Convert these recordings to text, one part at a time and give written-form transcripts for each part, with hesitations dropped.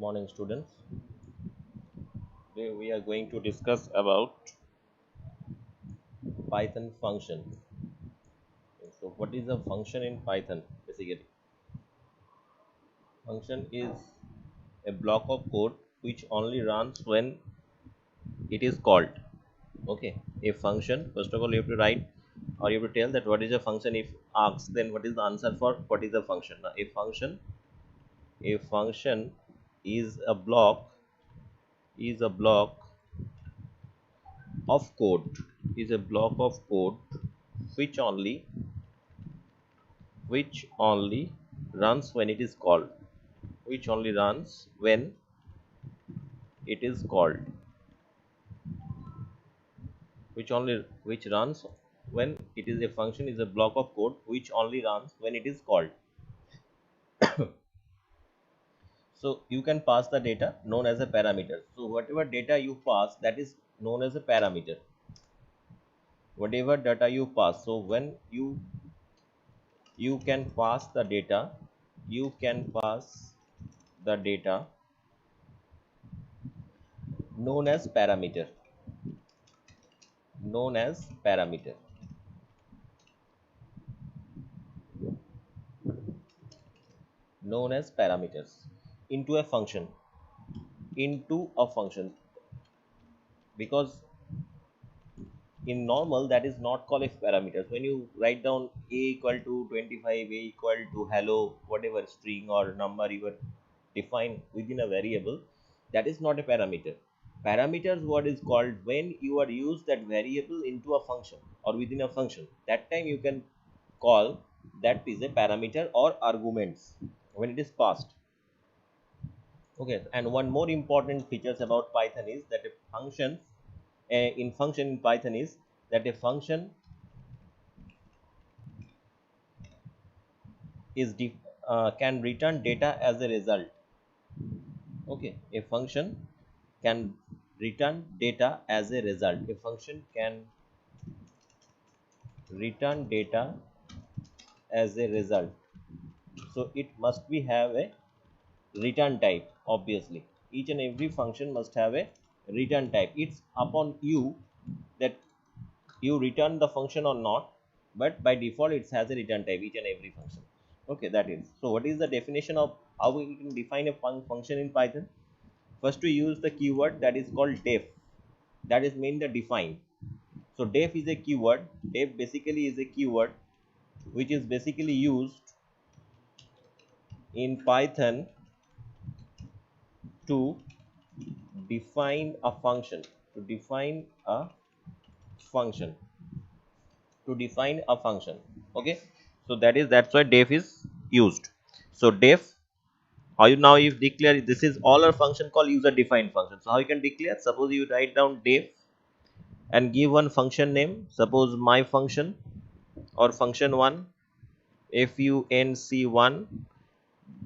Morning, students. Today we are going to discuss about Python function. So what is a function in Python? Basically, function is a block of code which only runs when it is called. Okay, a function, first of all you have to write, or you have to tell that what is a function. If asked, then what is the answer for what is a function. Now, a function is a block of code, which only runs when it is called, which only runs when it is called, which runs when it is a function is a block of code which only runs when it is called. So you can pass the data known as a parameter. So whatever data you pass, that is known as a parameter. Whatever data you pass, so when you can pass the data, you can pass the data known as parameter, known as parameter known as parameters into a function, because in normal that is not called as parameters. When you write down a equal to 25, a equal to hello, whatever string or number you are define within a variable, that is not a parameter. Parameters what is called when you are use that variable into a function or within a function, that time you can call that is a parameter or arguments when it is passed. Okay, and one more important features about Python is that a function in Python is that a function can return data as a result. Okay, a function can return data as a result. A function can return data as a result. So it must be have a return type. Obviously, each and every function must have a return type. It's upon you that you return the function or not, but by default it has a return type, each and every function. Okay, that is. So what is the definition of how we can define a function in Python? First we use the keyword that is called def, that is mean the define. So def is a keyword. Def basically is a keyword which is basically used in Python to define a function, to define a function, okay. So that's why def is used. So def, how you now if declare, this is all our function called user defined function. So how you can declare, suppose you write down def and give one function name, suppose my function or function1 func1,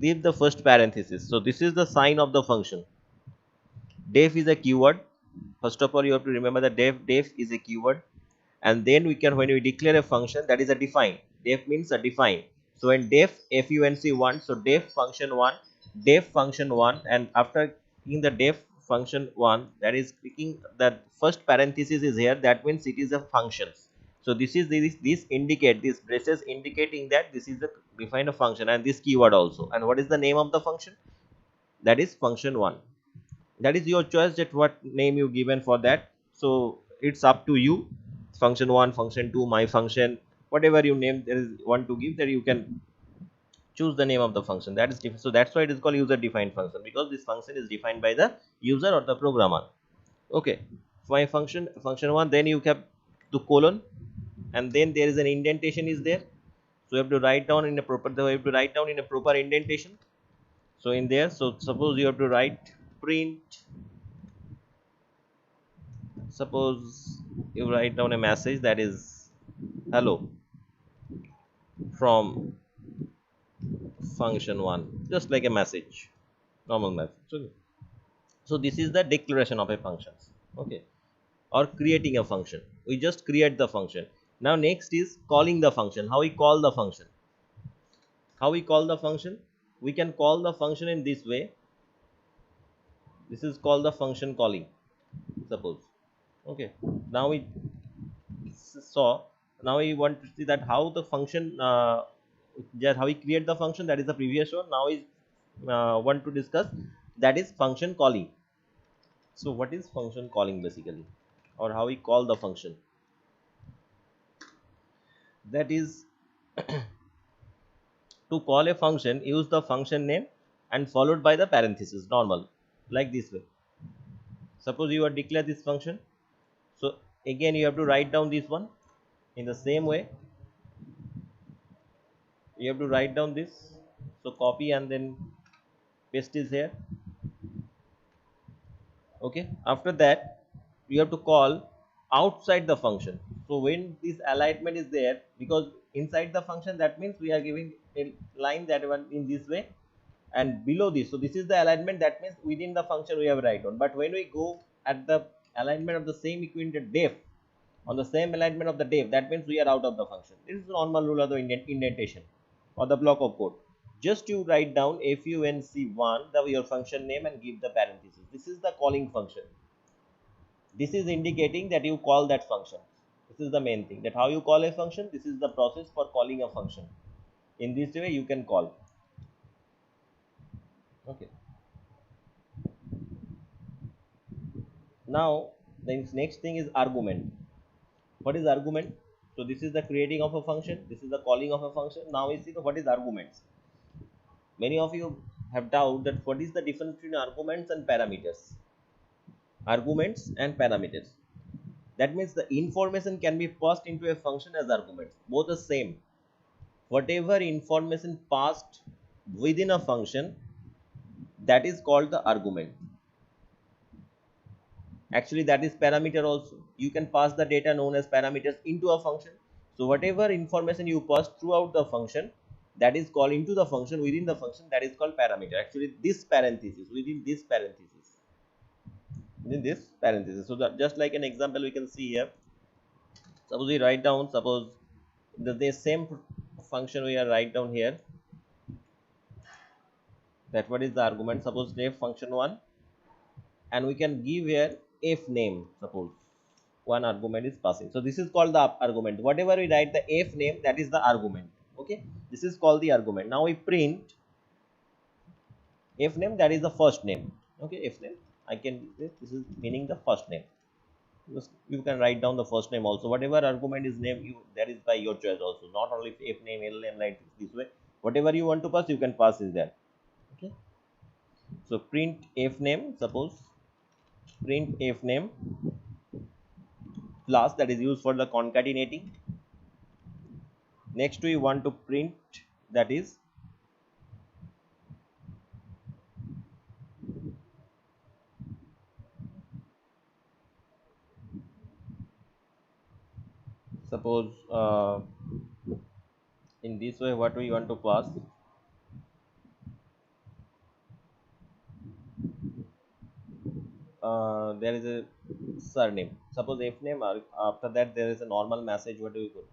give the first parenthesis. So this is the sign of the function. Def is a keyword. First of all you have to remember that def is a keyword, and then we can, when we declare a function, that is a define. Def means a define. So when def func1, so def function 1, and after clicking the def function 1, that is clicking that first parenthesis is here, that means it is a function. So this is this indicate, this braces indicating that this is the define a function, and this keyword also. And what is the name of the function? That is function 1. That is your choice that what name you given for that. So it's up to you. Function 1, function 2, my function, whatever you name there is want to give, that you can choose the name of the function. That is different. So that's why it is called user defined function, because this function is defined by the user or the programmer. Okay, my function 1, then you have the colon, and then there is an indentation is there. So you have to write down in a proper indentation. So in there, so suppose you have to write print, suppose you write down a message that is hello from function 1, just like a message, normal message. Okay. So this is the declaration of a function. Okay, or creating a function. We just create the function. Now next is calling the function. How we call the function? We can call the function in this way. This is called the function calling, suppose. Okay, now we saw. Now we want to see that how the function, just how we create the function, that is the previous one. Now is want to discuss, that is function calling. So what is function calling basically, or how we call the function? That is, to call a function, use the function name and followed by the parenthesis, normal, like this way. Suppose you are declare this function, so again you have to write down this one in the same way. You have to write down this, so copy and then paste is here. Okay, after that you have to call outside the function. So when this alignment is there, because inside the function, that means we are giving a line that one in this way, and below this, so this is the alignment, that means within the function we have write on. But when we go at the alignment of the same equivalent def, on the same alignment of the def, that means we are out of the function. This is the normal rule of the indentation or the block of code. Just you write down func1, your function name, and give the parenthesis. This is the calling function. This is indicating that you call that function. This is the main thing, that how you call a function. This is the process for calling a function. In this way you can call. Okay, now the next thing is argument. What is argument? So this is the creating of a function, this is the calling of a function. Now we see what is arguments. Many of you have doubt that what is the difference between arguments and parameters. Arguments and parameters, that means the information can be passed into a function as arguments, both the same. Whatever information passed within a function, that is called the argument. Actually that is parameter also. You can pass the data known as parameters into a function. So whatever information you pass throughout the function, that is called into the function, within the function, that is called parameter. Actually this parenthesis, within this parenthesis, within this parenthesis. So that, just like an example we can see here, suppose we write down, suppose the same function we are write down here, that what is the argument, suppose def function 1, and we can give here f name. Suppose one argument is passing, so this is called the argument. Whatever we write the f name, that is the argument. Okay, this is called the argument. Now we print f name, that is the first name. Okay, f name, I can, this is meaning the first name. You can write down the first name also. Whatever argument is name, you, that is by your choice also, not only f name, l name, like this way. Whatever you want to pass, you can pass is there. Okay, so print f name, suppose print f name plus, that is used for the concatenating. Next we want to print, that is suppose in this way, what we want to pass, there is a surname, suppose f name, after that there is a normal message, what do you put,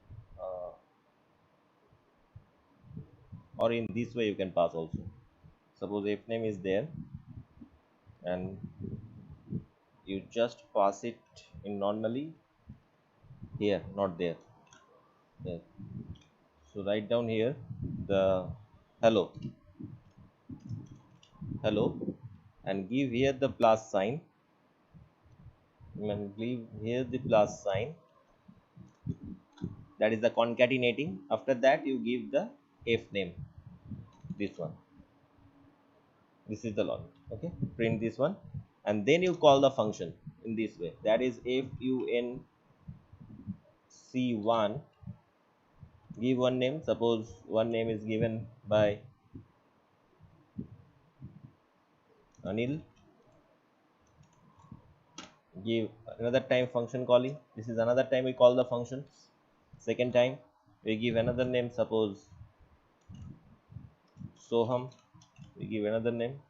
or in this way you can pass also. Suppose f name is there and you just pass it in normally here, not there. Yes. So write down here the hello, hello, and give here the plus sign, and leave here the plus sign, that is the concatenating. After that you give the f name, this one. This is the logic. Okay, print this one, and then you call the function in this way, that is func1. Give one name, suppose one name is given by Anil. Give another time function calling, this is another time we call the function. Second time we give another name, suppose Soham, we give another name,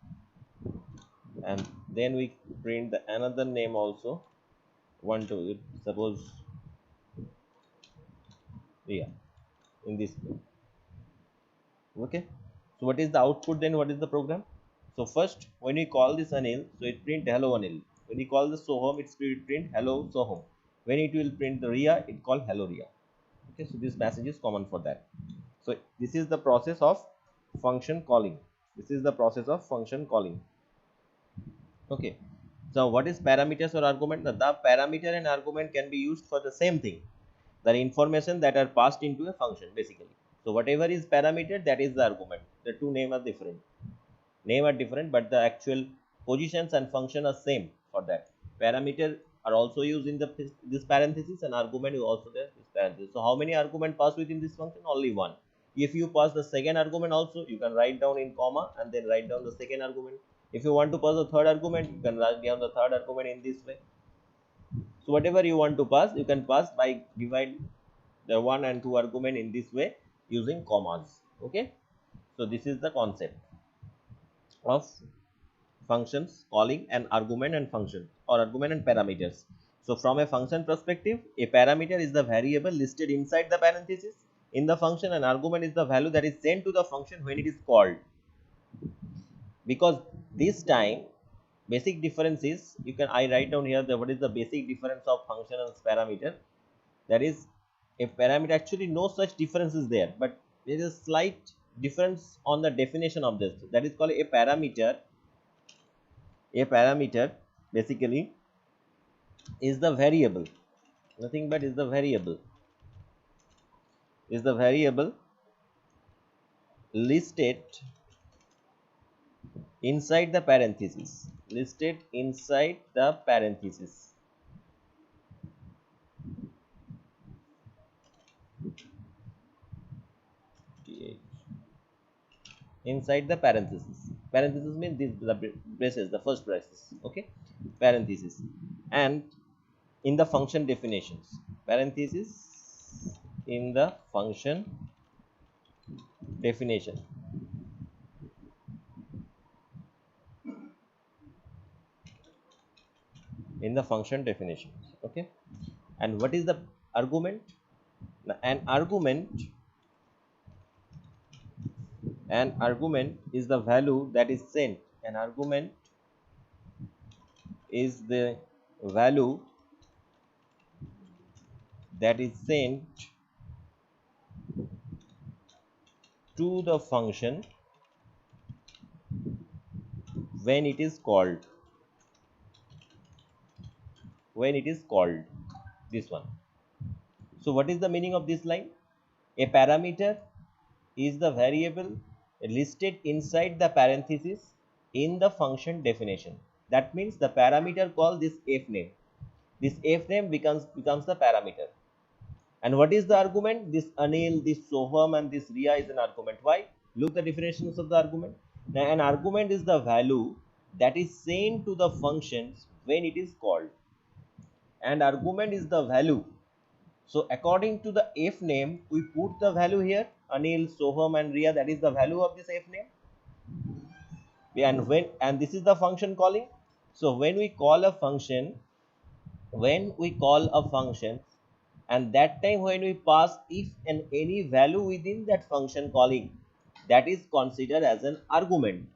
and then we print the another name also, one to suppose Ria, in this way. Okay, so what is the output then, what is the program? So first, when we call this Anil, so it print hello Anil. When we call this Soham, it will print hello Soham. When it will print the Ria, it call hello Ria. Okay, so this message is common for that. So this is the process of function calling. This is the process of function calling. Okay. So what is parameters or argument? The parameter and argument can be used for the same thing. The information that are passed into a function basically. So whatever is parameter, that is the argument. The two names are different. Name are different, but the actual positions and function are same for that. Parameter are also used in the this parenthesis, and argument is also there this parenthesis. So how many argument pass within this function? Only one. If you pass the second argument also, you can write down in comma and then write down the second argument. If you want to pass the third argument, you can write down the third argument in this way. So whatever you want to pass, you can pass by divide the one and two argument in this way using commas. Okay. So this is the concept of functions calling an argument and function, or argument and parameters. So from a function perspective, a parameter is the variable listed inside the parenthesis in the function, and argument is the value that is sent to the function when it is called. Because this time basic difference is, you can I write down here the what is the basic difference of function and parameter. That is, a parameter, actually no such difference is there, but there is a slight difference on the definition of this. That is called a parameter. A parameter basically is the variable, nothing but is the variable listed inside the parenthesis, inside the parenthesis means this, the braces, the first braces. Okay, parenthesis. And in the function definitions, parenthesis in the function definition, in the function definitions. Okay, and what is the argument? An argument is the value that is sent. An argument is the value that is sent to the function when it is called. This one. So what is the meaning of this line? A parameter is the variable listed inside the parenthesis in the function definition. That means the parameter called this f name. This f name becomes the parameter. And what is the argument? This Anil, this Soham, and this Ria is an argument. Why? Look the definitions of the argument. Now, an argument is the value that is sent to the functions when it is called. And argument is the value. So according to the f name, we put the value here. Anil, Soham, and Ria. That is the value of this f name. And this is the function calling. So when we call a function, and that time when we pass if and any value within that function calling, that is considered as an argument.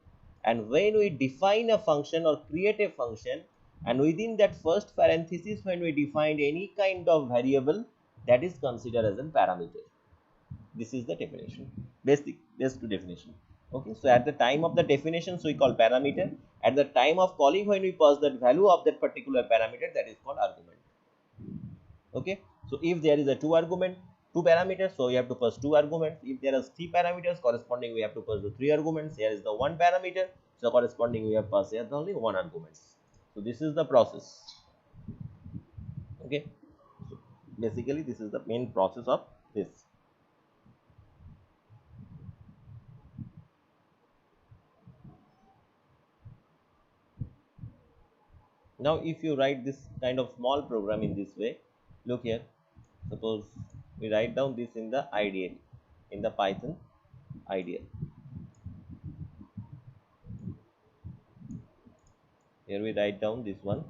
And when we define a function or create a function, and within that first parenthesis when we define any kind of variable, that is considered as a parameter. This is the definition, basic definition. Okay, so at the time of the definition, so we call parameter. At the time of calling, when we pass that value of that particular parameter, that is called argument. Okay, so if there is a two parameters, so you have to pass two arguments. If there are three parameters, corresponding we have to pass the three arguments. Here is the one parameter, so corresponding we have passed here only one argument. So this is the process. Okay, so basically this is the main process of this. Now if you write this kind of small program in this way, look here, suppose we write down this in the IDL, in the Python IDL. Here we write down this one.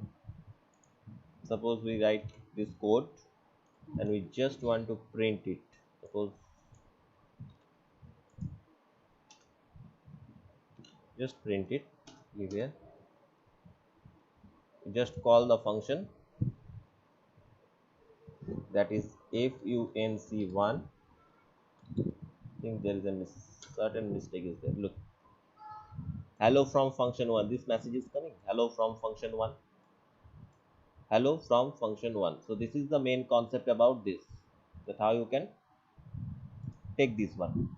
Suppose we write this code and we just want to print it. Suppose just print it. give here, just call the function, that is func1. I think there is a certain mistake is there. Look, hello from function 1, this message is coming, hello from function 1, hello from function 1. So this is the main concept about this, that how you can take this one.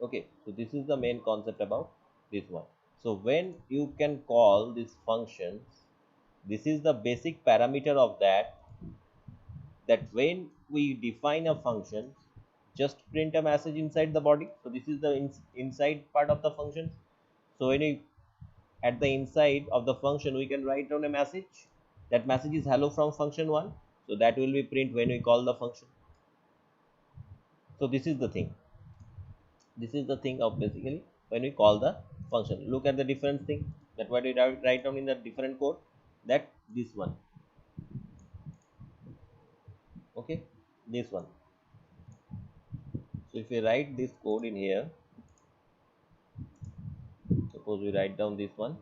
Okay, so this is the main concept about this one. So when you can call these functions, this is the basic parameter of that, that when we define a function, just print a message inside the body. So this is the inside part of the function. So when we at the inside of the function, we can write down a message. That message is hello from function 1. So that will be print when we call the function. So this is the thing. This is the thing of basically when we call the function. Look at the different thing, that what we write down in the different code, that this one. Okay, this one. So if we write this code in here, suppose we write down this one,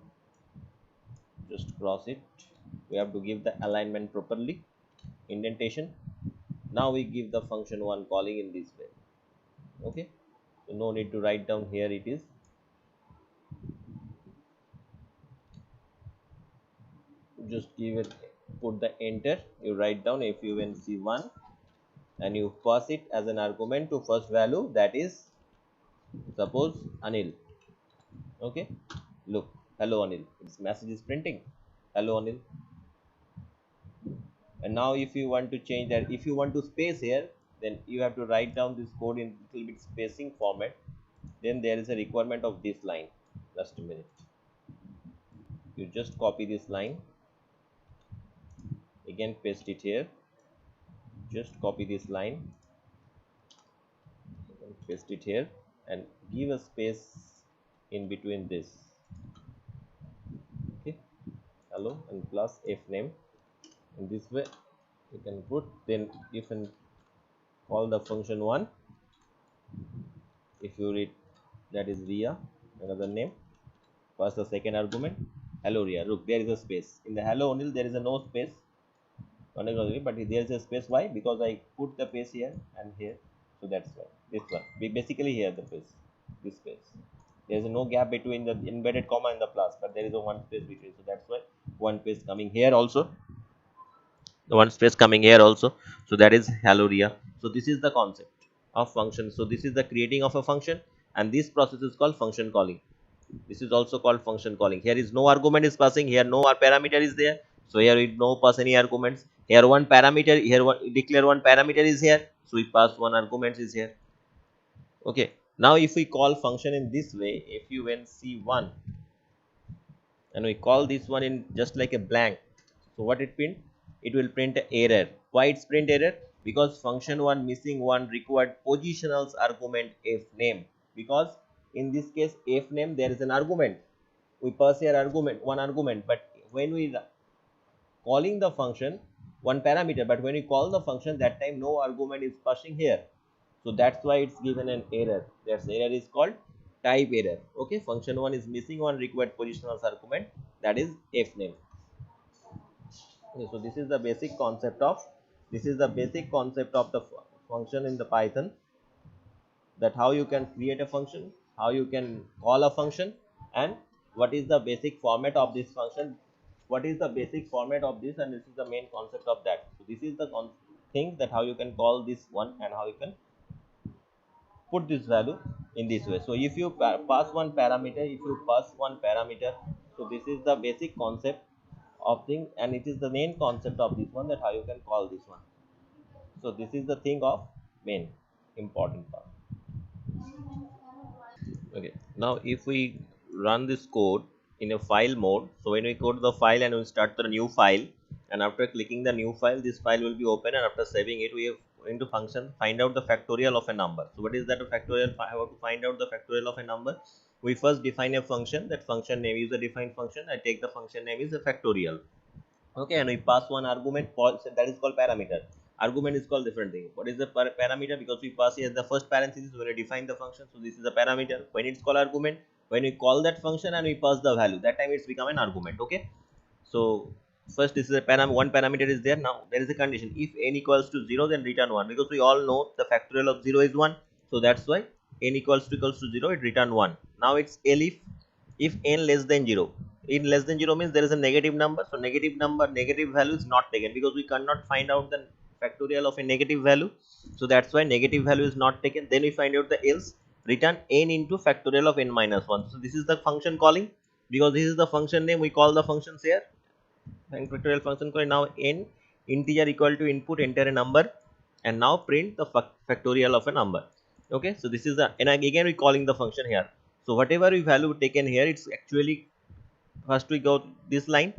just cross it, we have to give the alignment properly, indentation. Now we give the function 1 calling in this way. Okay, so no need to write down here, it is just give it, put the enter, you write down func1 and you pass it as an argument to first value, that is suppose Anil. Okay, look, hello Anil, this message is printing hello Anil. And now if you want to change that, if you want to space here, then you have to write down this code in little bit spacing format. Then there is a requirement of this line, just a minute, you just copy this line, again paste it here, just copy this line, paste it here, and give a space in between this. Okay, hello and plus f name, in this way you can put, then you can call the function 1, if you read, that is Ria, another name, pass the second argument hello Ria. Look, there is a space in the hello Onil, there is a no space, but there is a space. Why? Because I put the space here and here, so that's why this one, we basically here the space, this space, there is no gap between the embedded comma and the plus, but there is a one space between, so that's why one space coming here also, the one space coming here also, so that is hello Ria. So this is the concept of function. So this is the creating of a function, and this process is called function calling. This is also called function calling. Here is no argument is passing, here no parameter is there, so here we no pass any arguments. Here one parameter, here one declare one parameter is here, so we pass one argument is here. Okay, now if we call function in this way, func1, and we call this one in just like a blank, so what it print, it will print an error. Why it's print error? Because function 1 missing one required positional argument f name, because in this case f name there is an argument, we pass here argument, one argument, but when we calling the function one parameter, but when you call the function, that time no argument is passing here, so that's why it's given an error. That error is called type error. Okay, function 1 is missing one required positional argument, that is f name. Okay, so this is the basic concept of, this is the basic concept of the function in the Python, that how you can create a function, how you can call a function, and what is the basic format of this function, what is the basic format of this, and this is the main concept of that. So this is the thing, that how you can call this one and how you can put this value in this way. So if you pass one parameter, if you pass one parameter, so this is the basic concept of thing, and it is the main concept of this one, that how you can call this one. So this is the thing of main important part. Okay, now if we run this code in a file mode, so when we go to the file and we start the new file, and after clicking the new file, this file will be open, and after saving it, we have into function find out the factorial of a number. So what is that a factorial? How to find out the factorial of a number? We first define a function, that function name is a defined function, I take the function name is a factorial. Okay, and we pass one argument, that is called parameter. Argument is called different thing. What is the parameter? Because we pass here the first parenthesis when we define the function, so this is a parameter. When it's called argument, when we call that function and we pass the value, that time it's become an argument. Okay, so first this is a one parameter is there. Now there is a condition, if n equals to 0 then return 1, because we all know the factorial of 0 is 1, so that's why n equals to 0 it return 1. Now it's elif if n less than 0. In less than 0 means there is a negative number, so negative number, negative value is not taken, because we cannot find out the factorial of a negative value, so that's why negative value is not taken. Then we find out the else, return n into factorial of n minus 1. So this is the function calling, because this is the function name, we call the functions here and factorial function calling. Now n integer equal to input, enter a number, and now print the factorial of a number. Okay, so this is the, and again we calling the function here. So whatever we value taken here, it's actually, first we go this line,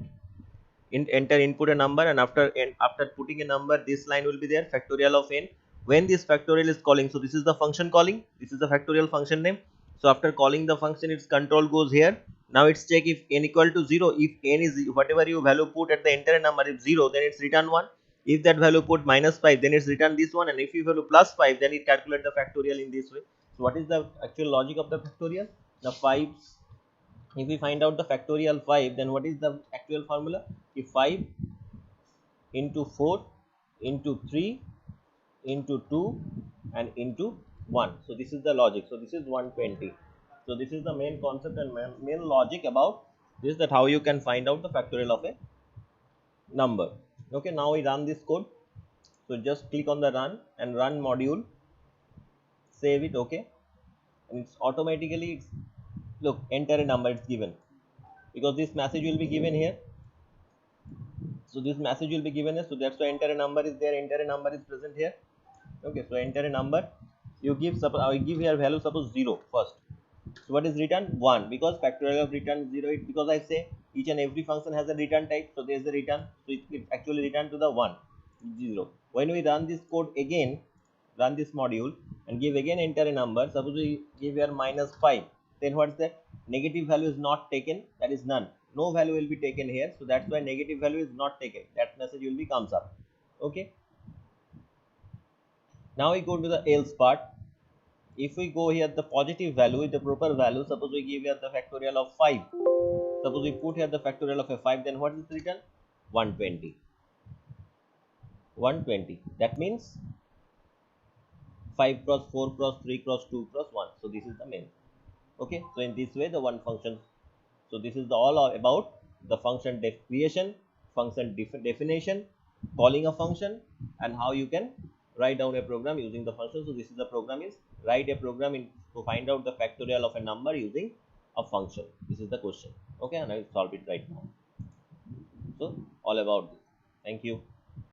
enter input a number, and after putting a number, this line will be there, factorial of n. When this factorial is calling, so this is the function calling, this is the factorial function name. So after calling the function, its control goes here. Now it's check if n equal to 0. If n is whatever you value put at the enter number, if 0, then it's return 1. If that value put minus 5, then it's return this one, and if you value plus 5, then it calculate the factorial in this way. So what is the actual logic of the factorial? The 5, if we find out the factorial 5, then what is the actual formula? If 5 into 4 into 3 into 2 and into 1, so this is the logic. So this is 120. So this is the main concept and main logic about this, that how you can find out the factorial of a number. Okay, now we run this code. So just click on the run and run module, save it. Okay, and it's automatically, it's, look, enter a number, it's given, because this message will be given here. So this message will be given here, so that's why enter a number is there, enter a number is present here. Okay, so enter a number, you give, suppose I give here value, suppose 0 first. So what is return? 1, because factorial of return 0, because I say each and every function has a return type, so there is a return, so it actually return to the 1, 0. When we run this code again, run this module and give again enter a number, suppose we give here minus 5, then what's that? Negative value is not taken, that is none, no value will be taken here, so that's why negative value is not taken, that message will be comes up. Okay, now we go to the else part. If we go here the positive value with the proper value, suppose we give here the factorial of 5, suppose we put here the factorial of a 5, then what is the return? 120. 120, that means 5 cross 4 cross 3 cross 2 cross 1. So this is the main. Okay, so in this way the one function. So this is the all about the function creation, function definition, calling a function, and how you can write down a program using the function. So this is the program is, write a program in to find out the factorial of a number using a function. This is the question. Okay, and I will solve it right now. So all about this. Thank you.